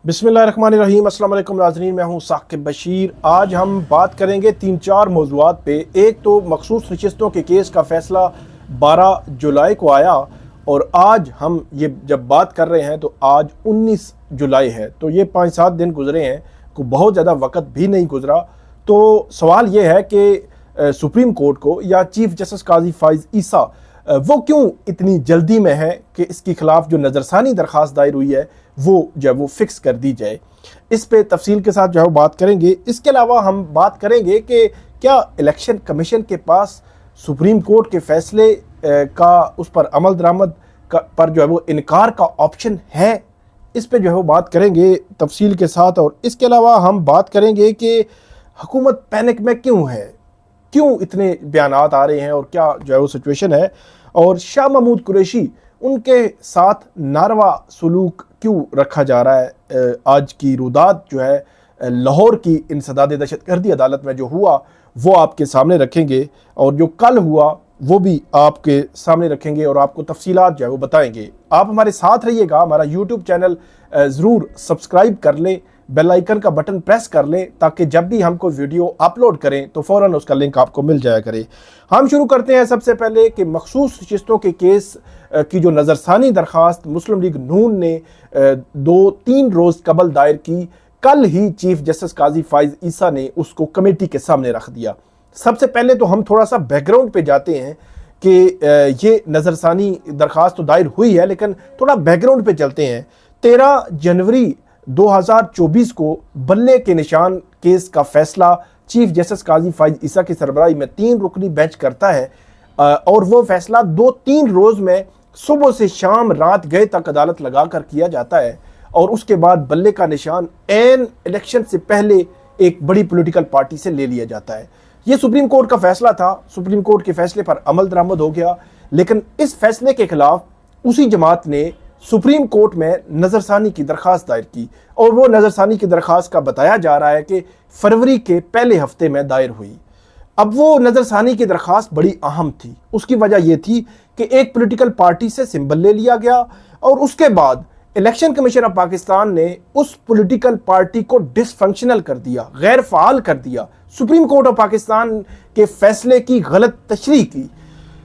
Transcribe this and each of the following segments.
बिस्मिल्लाहिर्रहमानिर्रहीम। अस्सलाम वालेकुम नाज़रीन, मैं हूँ साकिब बशीर। आज हम बात करेंगे 3-4 मौज़ूआत पे। एक तो मखसूस नशिस्तों के केस का फ़ैसला 12 जुलाई को आया और आज हम ये जब बात कर रहे हैं तो आज 19 जुलाई है, तो ये 5-7 दिन गुजरे हैं, को बहुत ज़्यादा वक्त भी नहीं गुजरा। तो सवाल ये है कि सुप्रीम कोर्ट को या चीफ जस्टिस काजी फ़ाइज़ ईसा वो क्यों इतनी जल्दी में है कि इसके खिलाफ जो नज़रसानी दरख्वास्त दायर हुई है वो जो है वो फिक्स कर दी जाए। इस पे तफसील के साथ जो है बात करेंगे। इसके अलावा हम बात करेंगे कि क्या इलेक्शन कमीशन के पास सुप्रीम कोर्ट के फैसले का उस पर अमल दरामद पर जो है वो इनकार का ऑप्शन है। इस पे जो है वो बात करेंगे तफसील के साथ। और इसके अलावा हम बात करेंगे कि हुकूमत पैनिक में क्यों है, क्यों इतने बयानात आ रहे हैं और क्या जो है वो सिचुएशन है। और शाह महमूद कुरैशी उनके साथ नारवा सलूक क्यों रखा जा रहा है। आज की रुदात जो है लाहौर की इंसदाद दहशतगर्दी अदालत में जो हुआ वो आपके सामने रखेंगे और जो कल हुआ वो भी आपके सामने रखेंगे और आपको तफसीलात जो है वो बताएंगे। आप हमारे साथ रहिएगा। हमारा यूट्यूब चैनल ज़रूर सब्सक्राइब कर लें, बेल आइकन का बटन प्रेस कर लें ताकि जब भी हम कोई वीडियो अपलोड करें तो फ़ौरन उसका लिंक आपको मिल जाया करे। हम शुरू करते हैं सबसे पहले कि मखसूस नशिस्तों के केस की जो नज़रसानी दरख्वास्त मुस्लिम लीग नून ने 2-3 रोज़ कबल दायर की, कल ही चीफ जस्टिस काजी फ़ाइज़ ईसा ने उसको कमेटी के सामने रख दिया। सबसे पहले तो हम थोड़ा सा बैकग्राउंड पे जाते हैं कि ये नज़रसानी दरख्वास्त तो दायर हुई है, लेकिन थोड़ा बैकग्राउंड पे चलते हैं। 13 जनवरी 2024 को बल्ले के निशान केस का फैसला चीफ जस्टिस काजी फ़ाइज़ ईसा की सरबराही में 3 रुकनी बेंच करता है और वो फैसला 2-3 रोज़ में सुबह से शाम रात गए तक अदालत लगा कर किया जाता है। और उसके बाद बल्ले का निशान एन इलेक्शन से पहले एक बड़ी पॉलिटिकल पार्टी से ले लिया जाता है। ये सुप्रीम कोर्ट का फैसला था, सुप्रीम कोर्ट के फैसले पर अमल दरामद हो गया, लेकिन इस फैसले के खिलाफ उसी जमात ने सुप्रीम कोर्ट में नज़रसानी की दरख्वास्त दायर की और वो नज़रसानी की दरख्वास्त का बताया जा रहा है कि फरवरी के पहले हफ्ते में दायर हुई। अब वो नज़रसानी की दरख्वास्त बड़ी अहम थी। उसकी वजह यह थी कि एक पॉलिटिकल पार्टी से सिंबल ले लिया गया और उसके बाद इलेक्शन कमीशन ऑफ पाकिस्तान ने उस पॉलिटिकल पार्टी को डिसफंक्शनल कर दिया, गैर फ़ाल कर दिया, सुप्रीम कोर्ट ऑफ पाकिस्तान के फैसले की गलत तशरीह की।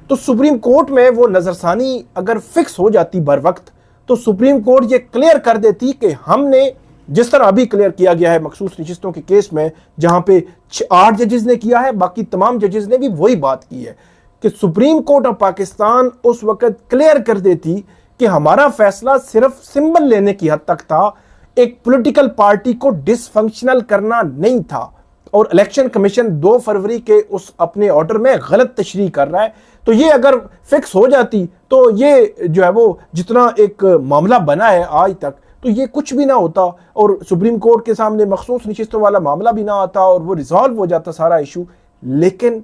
तो सुप्रीम कोर्ट में वो नज़रसानी अगर फिक्स हो जाती बर वक्त तो सुप्रीम कोर्ट ये क्लियर कर देती कि हमने जिस तरह अभी क्लियर किया गया है मखसूस नशिस्तों के केस में, जहां पे 8 जजेस ने किया है, बाकी तमाम जजेस ने भी वही बात की है कि सुप्रीम कोर्ट ऑफ पाकिस्तान उस वक्त क्लियर कर देती कि हमारा फैसला सिर्फ सिंबल लेने की हद तक था, एक पॉलिटिकल पार्टी को डिसफंक्शनल करना नहीं था। और इलेक्शन कमीशन 2 फरवरी के उस अपने ऑर्डर में गलत तशरीह कर रहा है। तो ये अगर फिक्स हो जाती तो ये जो है वो जितना एक मामला बना है आज तक, तो ये कुछ भी ना होता और सुप्रीम कोर्ट के सामने मखसूस नशिस्तों वाला मामला भी ना आता और वो रिजॉल्व हो जाता सारा इशू। लेकिन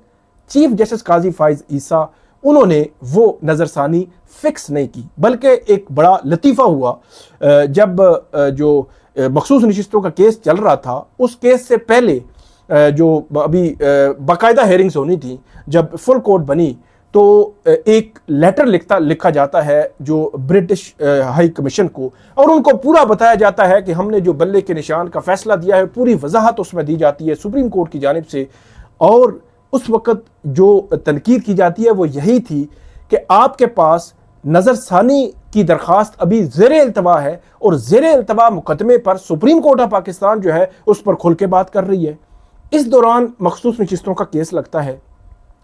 चीफ जस्टिस काजी फ़ाइज़ ईसा उन्होंने वो नज़रसानी फिक्स नहीं की, बल्कि एक बड़ा लतीफ़ा हुआ। जब जो मखसूस नशिस्तों का केस चल रहा था, उस केस से पहले जो अभी बाकायदा हेयरिंग्स होनी थी, जब फुल कोर्ट बनी तो एक लेटर लिखा जाता है जो ब्रिटिश हाई कमीशन को, और उनको पूरा बताया जाता है कि हमने जो बल्ले के निशान का फैसला दिया है पूरी वजाहत उसमें दी जाती है सुप्रीम कोर्ट की जानिब से। और उस वक़्त जो तनकीद की जाती है वो यही थी कि आपके पास नज़रसानी की दरख्वास्त अभी ज़ेरे इल्तवा है और ज़ेरे इल्तवा मुकदमे पर सुप्रीम कोर्ट ऑफ पाकिस्तान जो है उस पर खुल के बात कर रही है। इस दौरान मखसूस नशिस्तों का केस लगता है।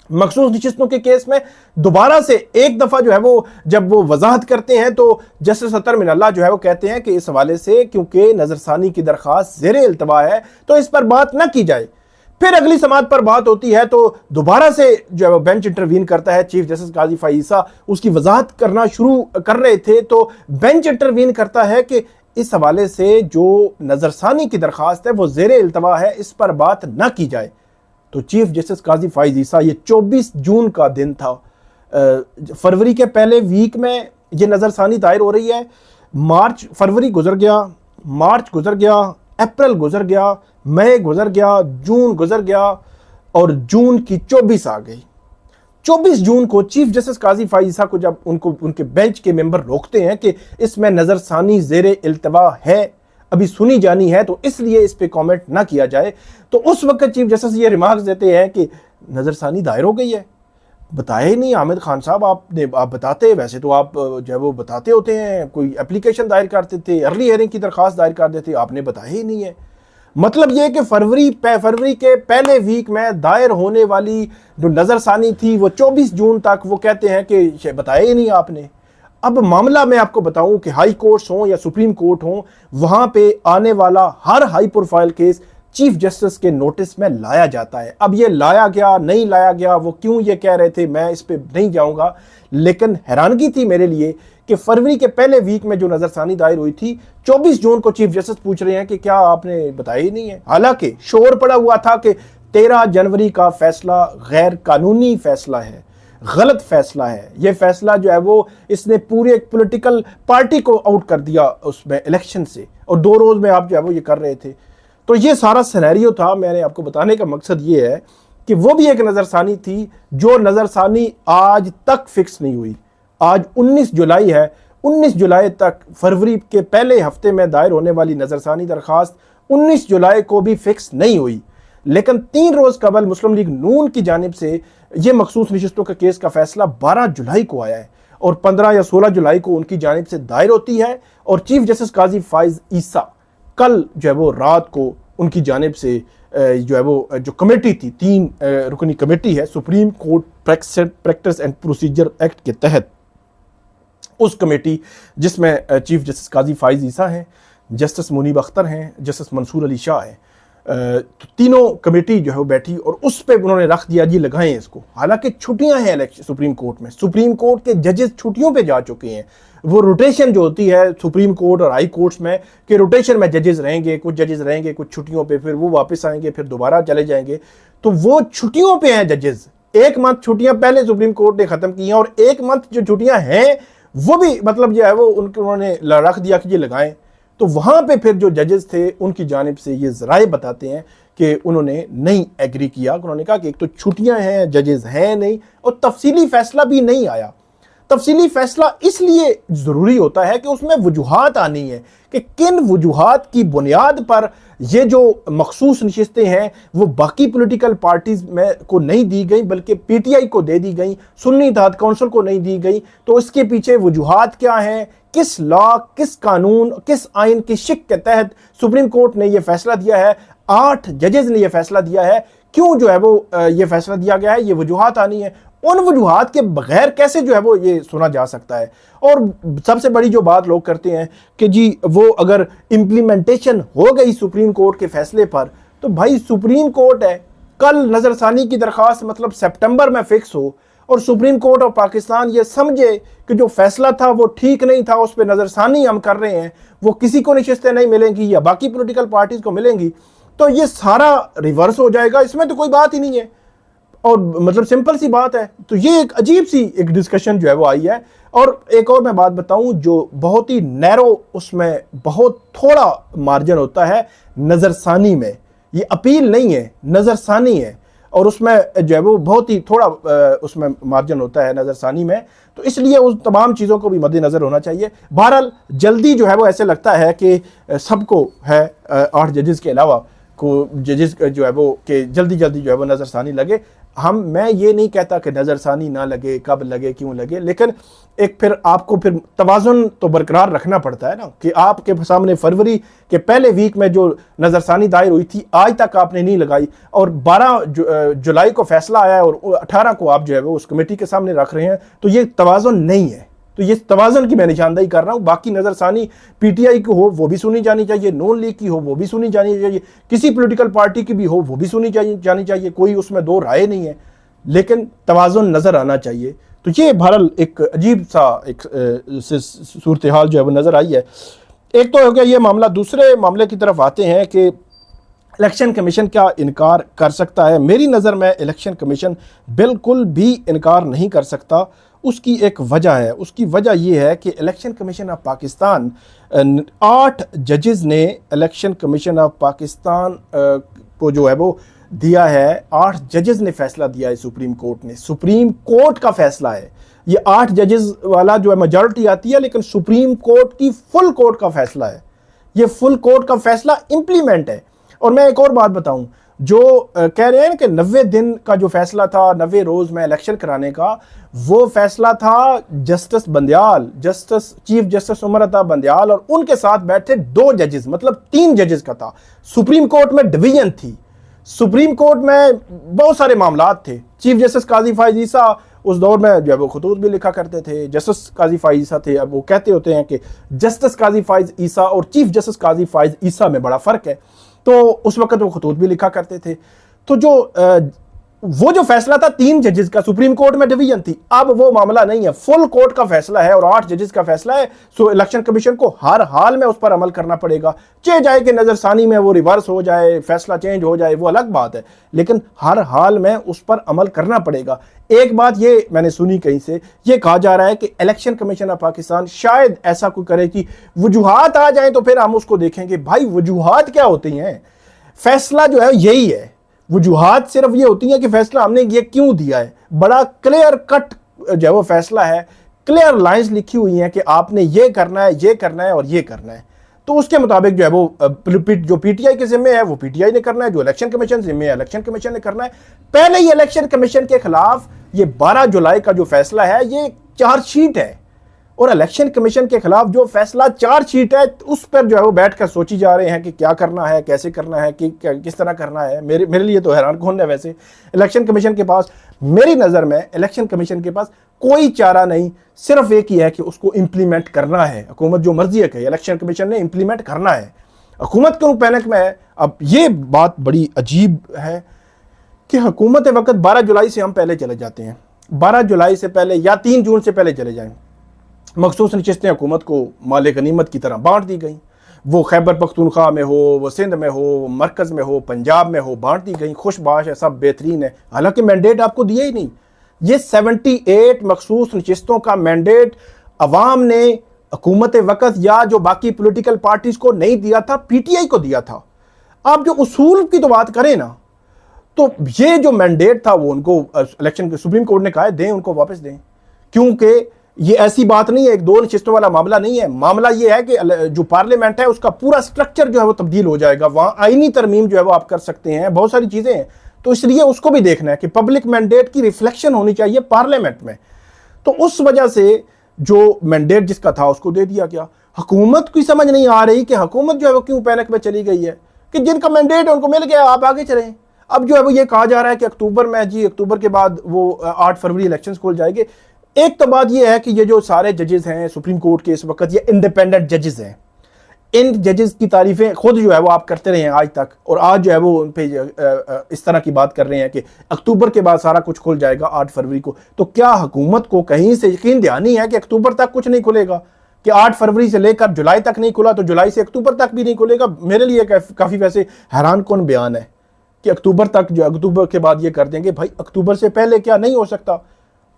मखसूस नशिस्तों के केस में दोबारा से एक दफ़ा जो है वो जब वो वजाहत करते हैं तो जस्टिस अतर मिनल्लाह जो है वो कहते हैं कि इस हवाले से क्योंकि नज़रसानी की दरख्वास्त ज़ेरे इल्तवा है तो इस पर बात न की जाए। फिर अगली समात पर बात होती है तो दोबारा से जो है वो बेंच इंटरवीन करता है। चीफ जस्टिस काजी फ़ाइज़ ईसा उसकी वजाहत करना शुरू कर रहे थे तो बेंच इंटरवीन करता है कि इस हवाले से जो नज़रसानी की दरख्वास्त है वो ज़ेरे इल्तवा है, इस पर बात ना की जाए। तो चीफ जस्टिस काजी फ़ाइज़ ईसा, ये 24 जून का दिन था, फरवरी के पहले वीक में ये नज़रसानी दायर हो रही है। फरवरी गुजर गया, मार्च गुजर गया, अप्रैल गुजर गया, मई गुजर गया, जून गुजर गया और जून की 24 आ गई। 24 जून को चीफ जस्टिस काजी फ़ाइज़ ईसा को जब उनके बेंच के मेंबर रोकते हैं कि इसमें नज़रसानी ज़ेरे इल्तवा है, अभी सुनी जानी है, तो इसलिए इस पे कमेंट ना किया जाए। तो उस वक्त चीफ जस्टिस ये रिमार्क्स देते हैं कि नज़रसानी दायर हो गई है, बताया ही नहीं आमिर खान साहब, आप बताते, वैसे तो आप जो है वो बताते होते हैं, कोई एप्लीकेशन दायर करते थे, अर्ली हियरिंग की दरख्वास्त दायर कर देते, आपने बताया ही नहीं है। मतलब ये कि फरवरी के पहले वीक में दायर होने वाली जो नज़रसानी थी वो 24 जून तक, वो कहते हैं कि बताया ही नहीं आपने। अब मामला मैं आपको बताऊं कि हाई कोर्ट्स हों या सुप्रीम कोर्ट हों, वहां पे आने वाला हर high profile case chief justice के नोटिस में लाया जाता है। अब ये लाया गया नहीं लाया गया, वो क्यों ये कह रहे थे, मैं इस पे नहीं जाऊंगा, लेकिन हैरानगी थी मेरे लिए कि फरवरी के पहले वीक में जो नज़रसानी दायर हुई थी, 24 जून को चीफ जस्टिस पूछ रहे हैं कि क्या आपने बताया ही नहीं है। हालांकि शोर पड़ा हुआ था कि 13 जनवरी का फैसला गैर कानूनी फैसला है, गलत फैसला है, ये फैसला जो है वो इसने पूरे एक पॉलिटिकल पार्टी को आउट कर दिया उसमें इलेक्शन से, और 2 रोज में आप जो है वो ये कर रहे थे। तो ये सारा सिनेरियो था। मैंने आपको बताने का मकसद ये है कि वो भी एक नज़रसानी थी, जो नज़रसानी आज तक फिक्स नहीं हुई। आज 19 जुलाई है, 19 जुलाई तक, फरवरी के पहले हफ्ते में दायर होने वाली नज़रसानी दरखास्त 19 जुलाई को भी फिक्स नहीं हुई। लेकिन 3 रोज कबल मुस्लिम लीग नून की जानिब से ये मखसूस नशिस्तों के केस का फैसला 12 जुलाई को आया है, और 15 या 16 जुलाई को उनकी जानिब से दायर होती है, और चीफ जस्टिस काजी फाइज ईसा कल जो है वो रात को उनकी जानिब से जो है वो जो कमेटी थी, 3 रुकनी कमेटी है supreme court practice and procedure act के तहत, उस कमेटी जिसमें चीफ जस्टिस काजी फाइज ईसा हैं, जस्टिस मुनीब अख्तर हैं, जस्टिस मंसूर अली शाह हैं, तो तीनों कमेटी जो है वो बैठी और उस पे उन्होंने रख दिया जी लगाएं इसको। हालांकि छुट्टियां हैं इलेक्शन सुप्रीम कोर्ट में, सुप्रीम कोर्ट के जजेस छुट्टियों पे जा चुके हैं। वो रोटेशन जो होती है सुप्रीम कोर्ट और हाई कोर्ट्स में, कि रोटेशन में जजेस रहेंगे, कुछ जजेस रहेंगे कुछ छुट्टियों पे, फिर वो वापस आएंगे, फिर दोबारा चले जाएंगे। तो वो छुट्टियों पे हैं जजेस। 1 मंथ छुट्टियां पहले सुप्रीम कोर्ट ने खत्म की हैं, और 1 मंथ जो छुट्टियां हैं वो भी मतलब जो है वो उन्होंने रख दिया कि ये लगाएं। तो वहां पे फिर जो जजेस थे उनकी जानिब से ये जराए बताते हैं कि उन्होंने नहीं एग्री किया। उन्होंने कहा कि एक तो छुट्टियां हैं, जजेस हैं नहीं, और तफसीली फैसला भी नहीं आया। तफसीली फैसला इसलिए जरूरी होता है कि उसमें वजूहात आनी है कि किन वजूहात की बुनियाद पर ये जो मखसूस नशिस्तें हैं वो बाकी पॉलिटिकल पार्टीज में को नहीं दी गई, बल्कि पीटीआई को दे दी गई, सुन्नी इत्तेहाद काउंसिल को नहीं दी गई। तो इसके पीछे वजूहात क्या हैं, किस लॉ, किस कानून, किस आइन की शिक के तहत सुप्रीम कोर्ट ने यह फैसला दिया है, 8 जजेस ने यह फैसला दिया है, क्यों जो है वो ये फैसला दिया गया है, ये वजूहात आनी है। उन वजूहात के बगैर कैसे जो है वो ये सुना जा सकता है। और सबसे बड़ी जो बात लोग करते हैं कि जी वो अगर इम्प्लीमेंटेशन हो गई सुप्रीम कोर्ट के फैसले पर, तो भाई सुप्रीम कोर्ट है, कल नजरसानी की दरखास्त मतलब सितंबर में फिक्स हो और सुप्रीम कोर्ट ऑफ पाकिस्तान ये समझे कि जो फैसला था वो ठीक नहीं था, उस पर नजरसानी हम कर रहे हैं, वो किसी को नशिस्तें नहीं मिलेंगी या बाकी पॉलिटिकल पार्टीज को मिलेंगी, तो ये सारा रिवर्स हो जाएगा। इसमें तो कोई बात ही नहीं है, और मतलब सिंपल सी बात है। तो ये एक अजीब सी एक डिस्कशन जो है वो आई है। और एक और मैं बात बताऊं, जो बहुत ही नैरो, उसमें बहुत थोड़ा मार्जिन होता है नजरसानी में, ये अपील नहीं है, नजरसानी है, और उसमें जो है वो बहुत ही थोड़ा उसमें मार्जिन होता है नजरसानी में। तो इसलिए उस तमाम चीज़ों को भी मद्देनजर होना चाहिए। बहरहाल जल्दी जो है वो ऐसे लगता है कि सबको है 8 जजेस के अलावा को जजेस जो है वो कि जल्दी जल्दी जो है वो नजरसानी लगे। मैं ये नहीं कहता कि नजरसानी ना लगे, कब लगे, क्यों लगे, लेकिन एक फिर आपको फिर तवाज़ुन तो बरकरार रखना पड़ता है ना, कि आपके सामने फरवरी के पहले वीक में जो नजरसानी दायर हुई थी आज तक आपने नहीं लगाई, और 12 जुलाई को फैसला आया है और 18 को आप जो है वो उस कमेटी के सामने रख रहे हैं। तो ये तवाज़ुन नहीं है। तो ये तवाज़ुन की मैं निशानदेही कर रहा हूँ। बाकी नजरसानी पीटीआई की हो वो भी सुनी जानी चाहिए, नून लीग की हो वो भी सुनी जानी चाहिए, किसी पॉलिटिकल पार्टी की भी हो वो भी सुनी जानी चाहिए, कोई उसमें 2 राय नहीं है, लेकिन तवाज़ुन नजर आना चाहिए। तो ये बहरहाल एक अजीब सा एक सूरत हाल जो है वो नजर आई है। एक तो हो गया ये मामला। दूसरे मामले की तरफ आते हैं कि इलेक्शन कमीशन क्या इनकार कर सकता है। मेरी नज़र में इलेक्शन कमीशन बिल्कुल भी इनकार नहीं कर सकता। उसकी एक वजह है, उसकी वजह यह है कि इलेक्शन कमीशन ऑफ पाकिस्तान 8 जजेस ने इलेक्शन कमीशन ऑफ पाकिस्तान को जो है वो दिया है, 8 जजेस ने फैसला दिया है सुप्रीम कोर्ट ने। सुप्रीम कोर्ट का फैसला है ये, 8 जजेस वाला जो है मेजॉरिटी आती है, लेकिन सुप्रीम कोर्ट की फुल कोर्ट का फैसला है ये फुल कोर्ट का फैसला इंप्लीमेंट है। और मैं एक और बात बताऊं, जो कह रहे हैं कि 90 दिन का जो फैसला था, 90 रोज में इलेक्शन कराने का, वो फैसला था justice Bandial, chief justice Umar Ata Bandial और उनके साथ बैठे 2 जजेस, मतलब 3 जजेस का था। सुप्रीम कोर्ट में डिवीजन थी, सुप्रीम कोर्ट में बहुत सारे मामलात थे। चीफ जस्टिस काजी फाइज ईसा उस दौर में जो है वो खतूत भी लिखा करते थे, जस्टिस काजी फाइज ईसा थे। अब वो कहते होते हैं कि जस्टिस काजी फाइज ईसा और चीफ जस्टिस काजी फाइज ईसा में बड़ा फर्क है, तो उस वक्त वो खतूत भी लिखा करते थे। तो वो जो फैसला था 3 जजेस का, सुप्रीम कोर्ट में डिवीजन थी, अब वो मामला नहीं है, फुल कोर्ट का फैसला है और 8 जजेस का फैसला है। सो इलेक्शन कमीशन को हर हाल में उस पर अमल करना पड़ेगा, चाहे जाए कि नजरसानी में वो रिवर्स हो जाए, फैसला चेंज हो जाए, वो अलग बात है, लेकिन हर हाल में उस पर अमल करना पड़ेगा। एक बात ये मैंने सुनी कहीं से, ये कहा जा रहा है कि इलेक्शन कमीशन ऑफ पाकिस्तान शायद ऐसा कोई करे कि वजूहात आ जाए तो फिर हम उसको देखेंगे। भाई वजूहात क्या होती हैं? फैसला जो है यही है। वजूहात सिर्फ ये होती है कि फैसला हमने ये क्यों दिया है। बड़ा क्लियर कट जो है वो फैसला है, क्लियर लाइंस लिखी हुई हैं कि आपने ये करना है, ये करना है और ये करना है। तो उसके मुताबिक जो है वो जो पीटीआई के जिम्मे है वो पीटीआई ने करना है, जो इलेक्शन कमीशन जिम्मे है इलेक्शन कमीशन ने करना है। पहले ही इलेक्शन कमीशन के खिलाफ ये 12 जुलाई का जो फैसला है ये चार्जशीट है, और इलेक्शन कमीशन के खिलाफ जो फैसला चार्जशीट है उस पर जो है वो बैठकर सोची जा रहे हैं कि क्या करना है, कैसे करना है, कि किस तरह करना है। मेरे लिए तो हैरान कौन है। वैसे इलेक्शन कमीशन के पास, मेरी नज़र में इलेक्शन कमीशन के पास कोई चारा नहीं, सिर्फ एक ही है कि उसको इम्प्लीमेंट करना है। हुकूमत जो मर्जी है कि इलेक्शन कमीशन ने इम्प्लीमेंट करना है। हुकूमत क्यों पैनिक में है? अब ये बात बड़ी अजीब है कि हुकूमत वक्त 12 जुलाई से हम पहले चले जाते हैं, 12 जुलाई से पहले या 3 जून से पहले चले जाएं। मखसूस नशिस्तें हुकूमत को माल गनीमत की तरह बांट दी गई, वो खैबर पख्तूनख्वा में हो, वो सिंध में हो, मरकज़ में हो, पंजाब में हो, बांट दी गई। खुशबाश है, सब बेहतरीन है, हालांकि मैंडेट आपको दिया ही नहीं। ये 78 मखसूस नशिस्तों का मैंडेट अवाम ने हुकूमत वक्त या जो बाकी पोलिटिकल पार्टीज को नहीं दिया था, पीटीआई को दिया था। आप जो उसूल की तो बात करें ना, तो ये जो मैंडेट था वो उनको इलेक्शन के सुप्रीम कोर्ट ने कहा है दें, उनको वापस दें, क्योंकि ये ऐसी बात नहीं है, 1-2 नशिस्तों वाला मामला नहीं है। मामला ये है कि जो पार्लियामेंट है उसका पूरा स्ट्रक्चर जो है वो तब्दील हो जाएगा, वहां आईनी तरमीम जो है वो आप कर सकते हैं, बहुत सारी चीजें हैं। तो इसलिए उसको भी देखना है कि पब्लिक मैंडेट की रिफ्लेक्शन होनी चाहिए पार्लियामेंट में। तो उस वजह से जो मैंडेट जिसका था उसको दे दिया गया। हुकूमत की समझ नहीं आ रही कि हुकूमत जो है वो क्यों पैनिक में चली गई है कि जिनका मैंडेट है उनको मिल गया, आप आगे चलें। अब जो है वो ये कहा जा रहा है कि अक्टूबर में, जी अक्टूबर के बाद वो 8 फरवरी इलेक्शन खोल जाएंगे। एक तो बात ये है कि ये जो सारे जजेस हैं सुप्रीम कोर्ट के इस वक्त, ये इंडिपेंडेंट जजेस हैं। इन जजेस की तारीफें खुद जो है वो आप करते रहे हैं आज तक, और आज जो है वो उन पे इस तरह की बात कर रहे हैं कि अक्टूबर के बाद सारा कुछ खुल जाएगा 8 फरवरी को। तो क्या हुकूमत को कहीं से यकीन दहानी है कि अक्टूबर तक कुछ नहीं खुलेगा, कि 8 फरवरी से लेकर जुलाई तक नहीं खुला तो जुलाई से अक्टूबर तक भी नहीं खुलेगा? मेरे लिए काफ़ी वैसे हैरान कौन बयान है कि अक्टूबर तक, जो अक्टूबर के बाद ये कर देंगे। भाई अक्टूबर से पहले क्या नहीं हो सकता?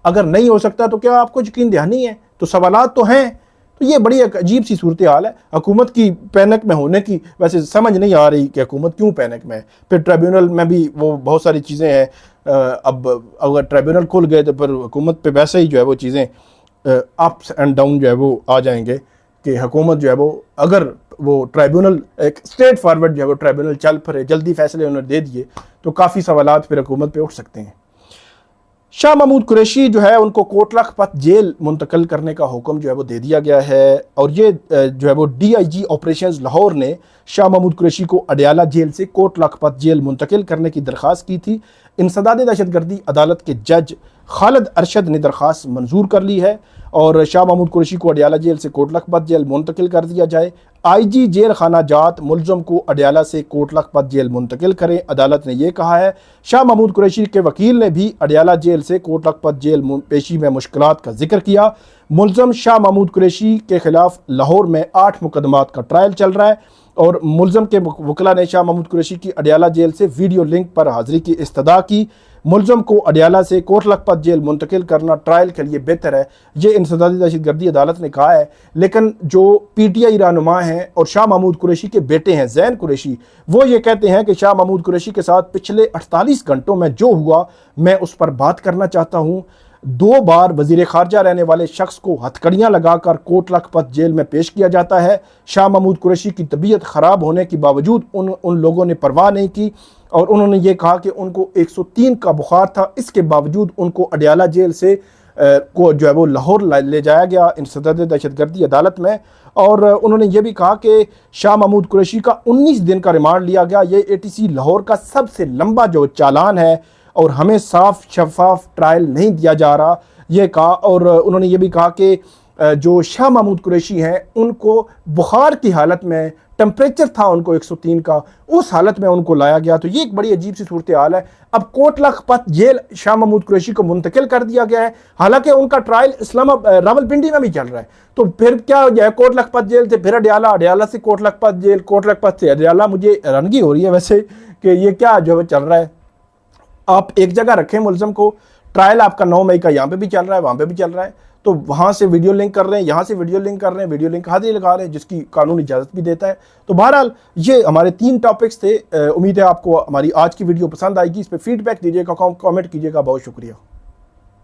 अगर नहीं हो सकता तो क्या आपको यकीन दहानी है? तो सवालात तो हैं। तो ये बड़ी एक अजीब सी सूरत हाल है। हुकूमत की पैनिक में होने की वैसे समझ नहीं आ रही कि हुकूमत क्यों पैनिक में है। फिर ट्रिब्यूनल में भी वो बहुत सारी चीज़ें हैं। अब अगर ट्रिब्यूनल खुल गए तो फिर हुकूमत पे वैसे ही जो है वो चीज़ें अप्स एंड डाउन जो है वो आ जाएंगे कि हुकूमत जो है वो, अगर वो ट्रिब्यूनल एक स्ट्रेट फॉरवर्ड जो है वो ट्रिब्यूनल चल फिरे, जल्दी फैसले उन्होंने दे दिए तो काफ़ी सवालात फिर हुकूमत पे उठ सकते हैं। शाह महमूद कुरैशी जो है उनको कोटला खपत जेल मुंतकिल करने का हुक्म जो है वो दे दिया गया है, और ये जो है वो DIG ऑपरेशंस लाहौर ने शाह महमूद कुरैशी को अडयाला जेल से कोटला खपत जेल मुंतकिल करने की दरख्वास्त की थी। इंसदाद दहशतगर्दी अदालत के जज खालिद अरशद ने दरख्वास्त मंजूर कर ली है और शाह महमूद कुरैशी को अडयाला जेल से कोटला खपत जेल मुंतकिल कर दिया जाए। IG जेल खाना जात मुलजम को अडयाला से कोटला खपत जेल मुंतकिल करें, अदालत ने यह कहा है। शाह महमूद कुरैशी के वकील ने भी अडयाला जेल से कोटला खपत जेल पेशी में मुश्किलात का जिक्र किया। मुलजम शाह महमूद कुरैशी के खिलाफ लाहौर में 8 मुकदमात का ट्रायल चल रहा है और मुलजम के वकला ने शाह महमूद कुरैशी की अडयाला जेल से वीडियो लिंक पर हाजिरी की इस्तदा की। मुलजम को अडयाला से कोटला खपत जेल मुंतकिल करना ट्रायल के लिए बेहतर है, ये इंसदादी दहशतगर्दी अदालत ने कहा है। लेकिन जो PTI रहनुमा हैं और शाह महमूद कुरैशी के बेटे हैं ज़ैन कुरैशी, वो ये कहते हैं कि शाह महमूद कुरैशी के साथ पिछले 48 घंटों में जो हुआ मैं उस पर बात करना चाहता हूँ। 2 बार वजीर खारजा रहने वाले शख्स को हथकड़ियाँ लगाकर कोट लखपत जेल में पेश किया जाता है। शाह महमूद कुरैशी की तबीयत ख़राब होने के बावजूद उन लोगों ने परवाह नहीं की और उन्होंने ये कहा कि उनको 103 का बुखार था। इसके बावजूद उनको अडयाला जेल से को जो है वो लाहौर ले जाया गया इंसदाद दहशतगर्दी अदालत में। और उन्होंने ये भी कहा कि शाह महमूद कुरैशी का 19 दिन का रिमांड लिया गया। ये ATC लाहौर का सबसे लंबा जो चालान है और हमें साफ शफाफ ट्रायल नहीं दिया जा रहा, ये कहा। और उन्होंने ये भी कहा कि जो शाह महमूद कुरैशी हैं उनको बुखार की हालत में, टेम्परेचर था उनको 103 का, उस हालत में उनको लाया गया। तो ये एक बड़ी अजीब सी सूरत हाल है। अब कोट लखपत जेल शाह महमूद कुरैशी को मुंतकिल कर दिया गया है, हालांकि उनका ट्रायल रावलपिंडी में भी चल रहा है। तो फिर क्या हो जाए, कोट लखपत जेल से फिर अडयाला, अडयाला से कोट लखपत जेल, कोट लखपत से अडयाला। मुझे हैरानगी हो रही है वैसे कि ये क्या जो है चल रहा है। आप एक जगह रखें मुलजम को, ट्रायल आपका 9 मई का यहाँ पे भी चल रहा है, वहाँ पे भी चल रहा है, तो वहाँ से वीडियो लिंक कर रहे हैं, यहाँ से वीडियो लिंक कर रहे हैं, वीडियो लिंक हाजिर लगा रहे हैं, जिसकी कानून इजाज़त भी देता है। तो बहरहाल ये हमारे 3 टॉपिक्स थे। उम्मीद है आपको हमारी आज की वीडियो पसंद आएगी। इस पर फीडबैक दीजिएगा, कमेंट कीजिएगा। बहुत शुक्रिया।